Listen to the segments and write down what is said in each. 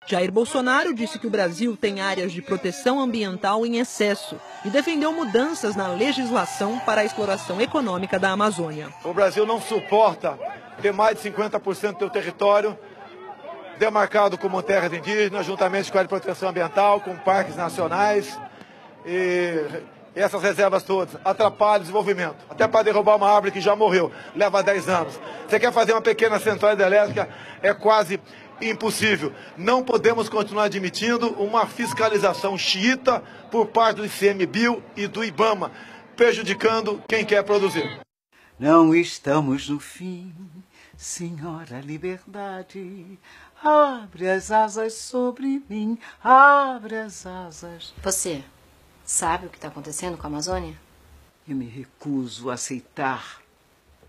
Jair Bolsonaro disse que o Brasil tem áreas de proteção ambiental em excesso e defendeu mudanças na legislação para a exploração econômica da Amazônia. O Brasil não suporta ter mais de 50% do seu território demarcado como terras indígenas, juntamente com a área de proteção ambiental, com parques nacionais. E essas reservas todas atrapalham o desenvolvimento. Até para derrubar uma árvore que já morreu, leva 10 anos. Você quer fazer uma pequena central hidrelétrica, é quase impossível. Não podemos continuar admitindo uma fiscalização xiita por parte do ICMBio e do IBAMA, prejudicando quem quer produzir. Não estamos no fim, senhora liberdade. Abre as asas sobre mim, abre as asas. Você sabe o que está acontecendo com a Amazônia? Eu me recuso a aceitar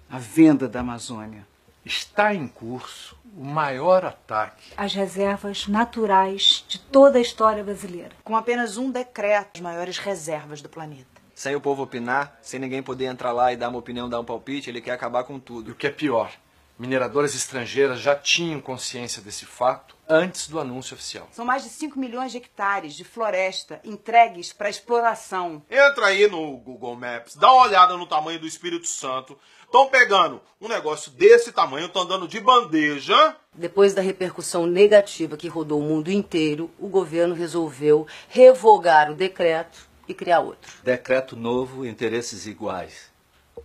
a venda da Amazônia. Está em curso o maior ataque às reservas naturais de toda a história brasileira. Com apenas um decreto, as maiores reservas do planeta. Sem o povo opinar, sem ninguém poder entrar lá e dar uma opinião, dar um palpite, ele quer acabar com tudo. E o que é pior, mineradoras estrangeiras já tinham consciência desse fato antes do anúncio oficial. São mais de 5 milhões de hectares de floresta entregues para exploração. Entra aí no Google Maps, dá uma olhada no tamanho do Espírito Santo. Estão pegando um negócio desse tamanho, estão dando de bandeja. Depois da repercussão negativa que rodou o mundo inteiro, o governo resolveu revogar o decreto e criar outro. Decreto novo, interesses iguais.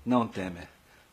Não, Temer.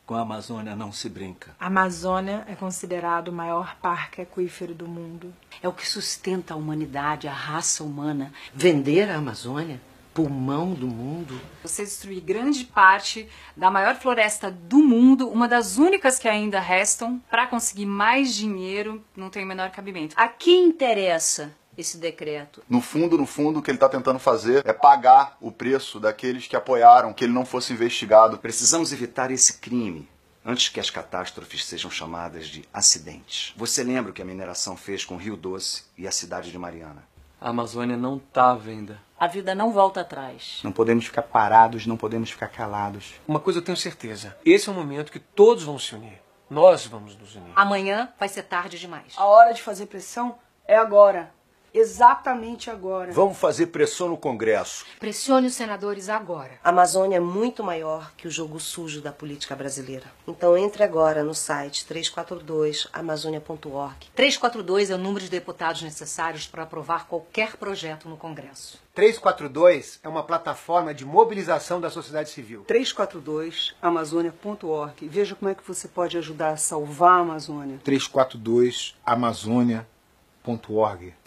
Com a Amazônia não se brinca. A Amazônia é considerado o maior parque aquífero do mundo. É o que sustenta a humanidade, a raça humana. Vender a Amazônia, pulmão do mundo. Você destruir grande parte da maior floresta do mundo, uma das únicas que ainda restam, para conseguir mais dinheiro, não tem o menor cabimento. A quem interessa esse decreto? No fundo, o que ele está tentando fazer é pagar o preço daqueles que apoiaram que ele não fosse investigado. Precisamos evitar esse crime antes que as catástrofes sejam chamadas de acidentes. Você lembra o que a mineração fez com o Rio Doce e a cidade de Mariana? A Amazônia não está à venda. A vida não volta atrás. Não podemos ficar parados, não podemos ficar calados. Uma coisa eu tenho certeza, esse é o momento que todos vão se unir. Nós vamos nos unir. Amanhã vai ser tarde demais. A hora de fazer pressão é agora. Exatamente agora. Vamos fazer pressão no Congresso. Pressione os senadores agora. A Amazônia é muito maior que o jogo sujo da política brasileira. Então entre agora no site 342amazônia.org. 342 é o número de deputados necessários para aprovar qualquer projeto no Congresso. 342 é uma plataforma de mobilização da sociedade civil. 342amazônia.org. Veja como é que você pode ajudar a salvar a Amazônia. 342amazônia.org.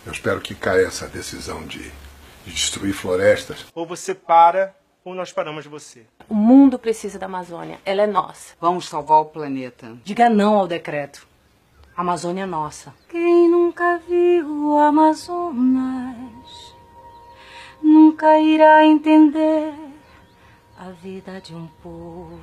Eu espero que caia essa decisão de destruir florestas. Ou você para, ou nós paramos você. O mundo precisa da Amazônia, ela é nossa. Vamos salvar o planeta. Diga não ao decreto. A Amazônia é nossa. Quem nunca viu o Amazonas nunca irá entender a vida de um povo.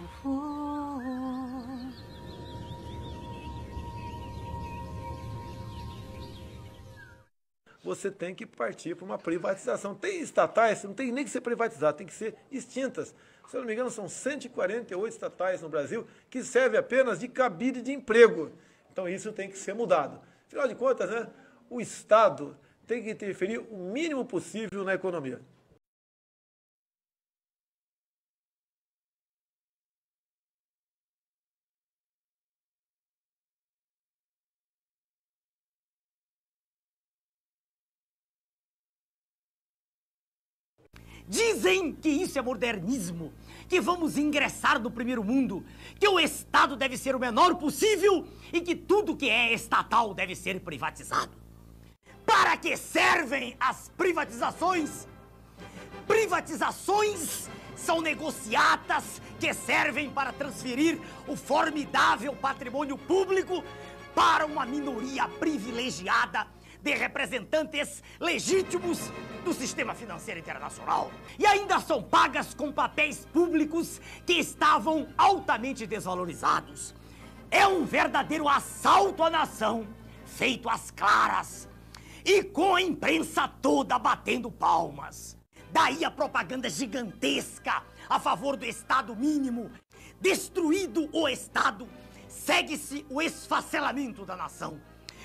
Você tem que partir para uma privatização. Tem estatais, não tem nem que ser privatizado, tem que ser extintas. Se eu não me engano, são 148 estatais no Brasil que servem apenas de cabide de emprego. Então isso tem que ser mudado. Afinal de contas, né, o Estado tem que interferir o mínimo possível na economia. Dizem que isso é modernismo, que vamos ingressar no primeiro mundo, que o Estado deve ser o menor possível e que tudo que é estatal deve ser privatizado. Para que servem as privatizações? Privatizações são negociatas que servem para transferir o formidável patrimônio público para uma minoria privilegiada de representantes legítimos do sistema financeiro internacional. E ainda são pagas com papéis públicos que estavam altamente desvalorizados. É um verdadeiro assalto à nação, feito às claras, e com a imprensa toda batendo palmas. Daí a propaganda gigantesca a favor do Estado mínimo. Destruído o Estado, segue-se o esfacelamento da nação.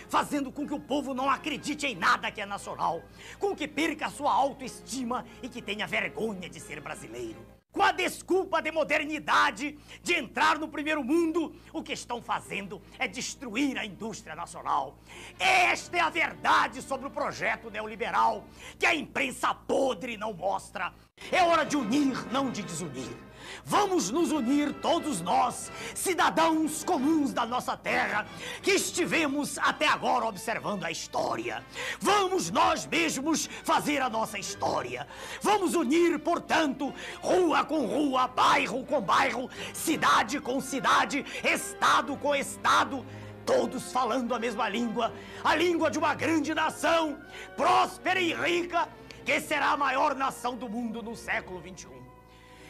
fazendo com que o povo não acredite em nada que é nacional, com que perca a sua autoestima e que tenha vergonha de ser brasileiro. Com a desculpa de modernidade, de entrar no primeiro mundo, o que estão fazendo é destruir a indústria nacional. Esta é a verdade sobre o projeto neoliberal, que a imprensa podre não mostra. É hora de unir, não de desunir. Vamos nos unir todos nós, cidadãos comuns da nossa terra, que estivemos até agora observando a história. Vamos nós mesmos fazer a nossa história. Vamos unir, portanto, rua com rua, bairro com bairro, cidade com cidade, estado com estado, todos falando a mesma língua, a língua de uma grande nação, próspera e rica, que será a maior nação do mundo no século XXI.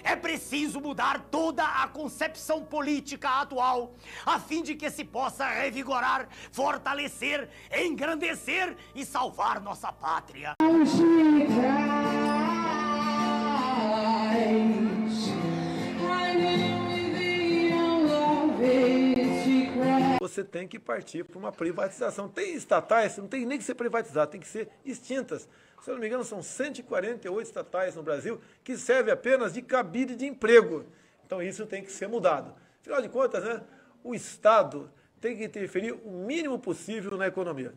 É preciso mudar toda a concepção política atual, a fim de que se possa revigorar, fortalecer, engrandecer e salvar nossa pátria. Você tem que partir para uma privatização. Tem estatais, não tem nem que ser privatizadas, tem que ser extintas. Se eu não me engano, são 148 estatais no Brasil que servem apenas de cabide de emprego. Então isso tem que ser mudado. Afinal de contas, né, o Estado tem que interferir o mínimo possível na economia.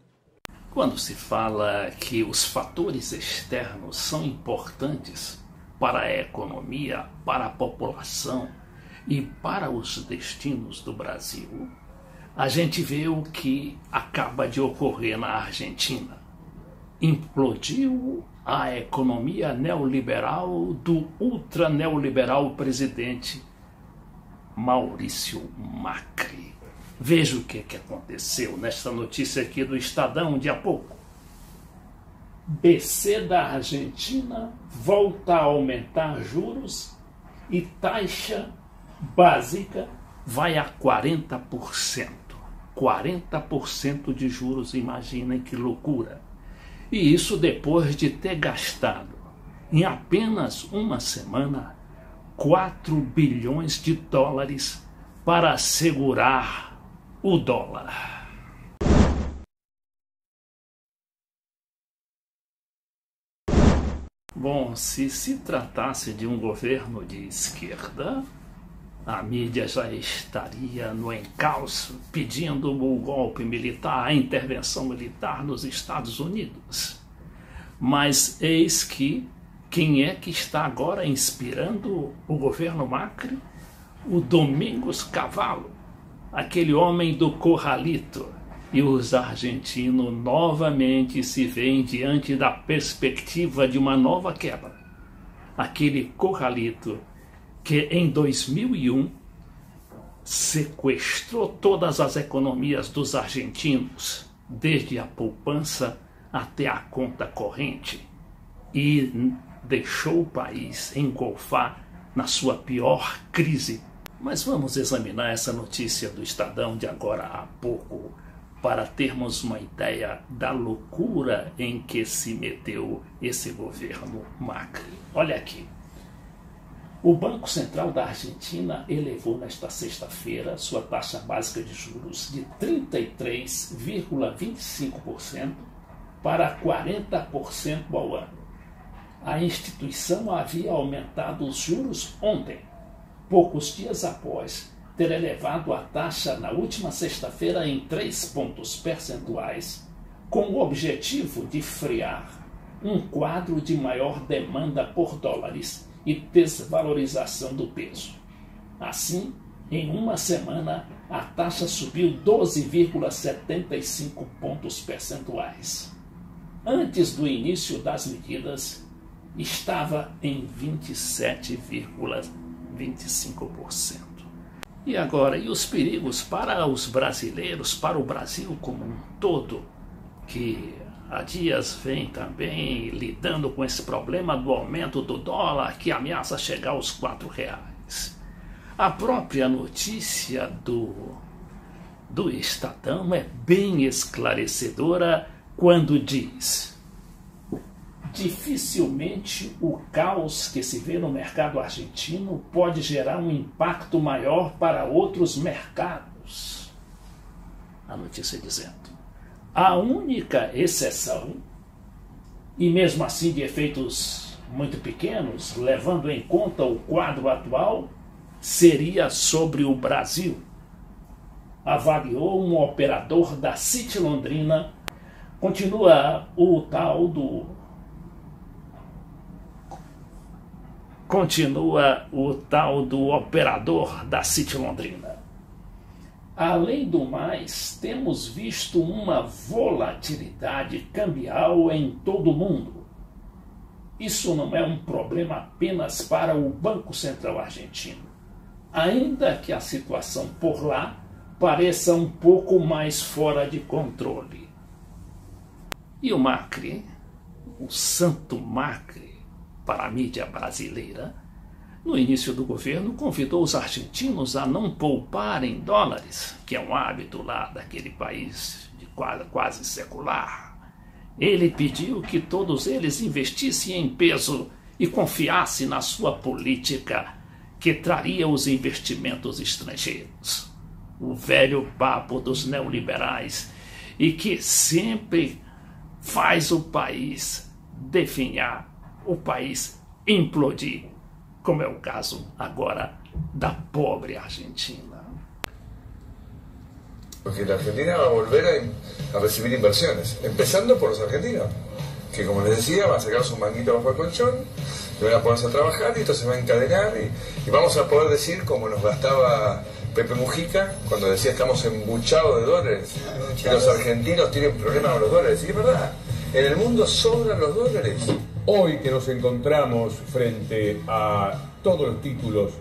Quando se fala que os fatores externos são importantes para a economia, para a população e para os destinos do Brasil, a gente vê o que acaba de ocorrer na Argentina. Implodiu a economia neoliberal do ultra-neoliberal presidente Maurício Macri. Veja o que aconteceu nesta notícia aqui do Estadão de há pouco. BC da Argentina volta a aumentar juros e taxa básica vai a 40%. 40% de juros, imaginem que loucura. E isso depois de ter gastado, em apenas uma semana, 4 bilhões de dólares para segurar o dólar. Bom, se tratasse de um governo de esquerda, a mídia já estaria no encalço pedindo o golpe militar, a intervenção militar nos Estados Unidos. Mas eis que quem é que está agora inspirando o governo Macri? O Domingos Cavallo, aquele homem do Corralito. E os argentinos novamente se veem diante da perspectiva de uma nova quebra. Aquele Corralito que em 2001 sequestrou todas as economias dos argentinos, desde a poupança até a conta corrente, e deixou o país engolfar na sua pior crise. Mas vamos examinar essa notícia do Estadão de agora há pouco, para termos uma ideia da loucura em que se meteu esse governo Macri. Olha aqui. O Banco Central da Argentina elevou nesta sexta-feira sua taxa básica de juros de 33,25% para 40% ao ano. A instituição havia aumentado os juros ontem, poucos dias após ter elevado a taxa na última sexta-feira em 3 pontos percentuais, com o objetivo de frear um quadro de maior demanda por dólares e desvalorização do peso. Assim, em uma semana, a taxa subiu 12,75 pontos percentuais. Antes do início das medidas, estava em 27,25%. E agora, e os perigos para os brasileiros, para o Brasil como um todo, que há dias vem também lidando com esse problema do aumento do dólar que ameaça chegar aos R$4. A própria notícia do Estadão é bem esclarecedora quando diz: dificilmente o caos que se vê no mercado argentino pode gerar um impacto maior para outros mercados. A notícia dizendo: A única exceção, e mesmo assim de efeitos muito pequenos, levando em conta o quadro atual, seria sobre o Brasil. Avaliou um operador da City Londrina. Continua o tal do operador da City Londrina. Além do mais, temos visto uma volatilidade cambial em todo o mundo. Isso não é um problema apenas para o Banco Central argentino, ainda que a situação por lá pareça um pouco mais fora de controle. E o Macri, o santo Macri, para a mídia brasileira, no início do governo, convidou os argentinos a não poupar em dólares, que é um hábito lá daquele país de quase secular. Ele pediu que todos eles investissem em peso e confiassem na sua política, que traria os investimentos estrangeiros. O velho papo dos neoliberais, e que sempre faz o país definhar, o país implodir, como é o caso agora da pobre Argentina. Porque la Argentina va a volver a recibir inversiones, empezando por los argentinos, que como les decía, van a sacar sus manguitos bajo el colchón, y van a ponerse a trabajar, y esto se va a encadenar, y vamos a poder decir, como nos gastaba Pepe Mujica, cuando decía estamos embuchados de dólares, que los argentinos tienen problemas con los dólares. Y es verdad, en el mundo sobran los dólares. Hoy que nos encontramos frente a todos los títulos,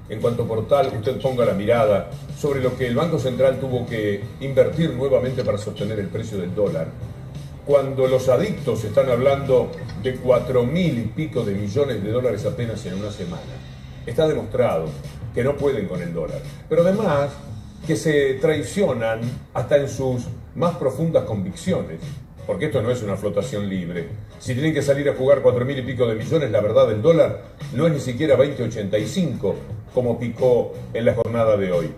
en cuanto portal usted ponga la mirada sobre lo que el Banco Central tuvo que invertir nuevamente para sostener el precio del dólar, cuando los adictos están hablando de 4.000 y pico de millones de dólares apenas en una semana, está demostrado que no pueden con el dólar, pero además que se traicionan hasta en sus más profundas convicciones, porque esto no es una flotación libre. Si tienen que salir a jugar 4.000 y pico de millones, la verdad del dólar no es ni siquiera 20.85 como picó en la jornada de hoy.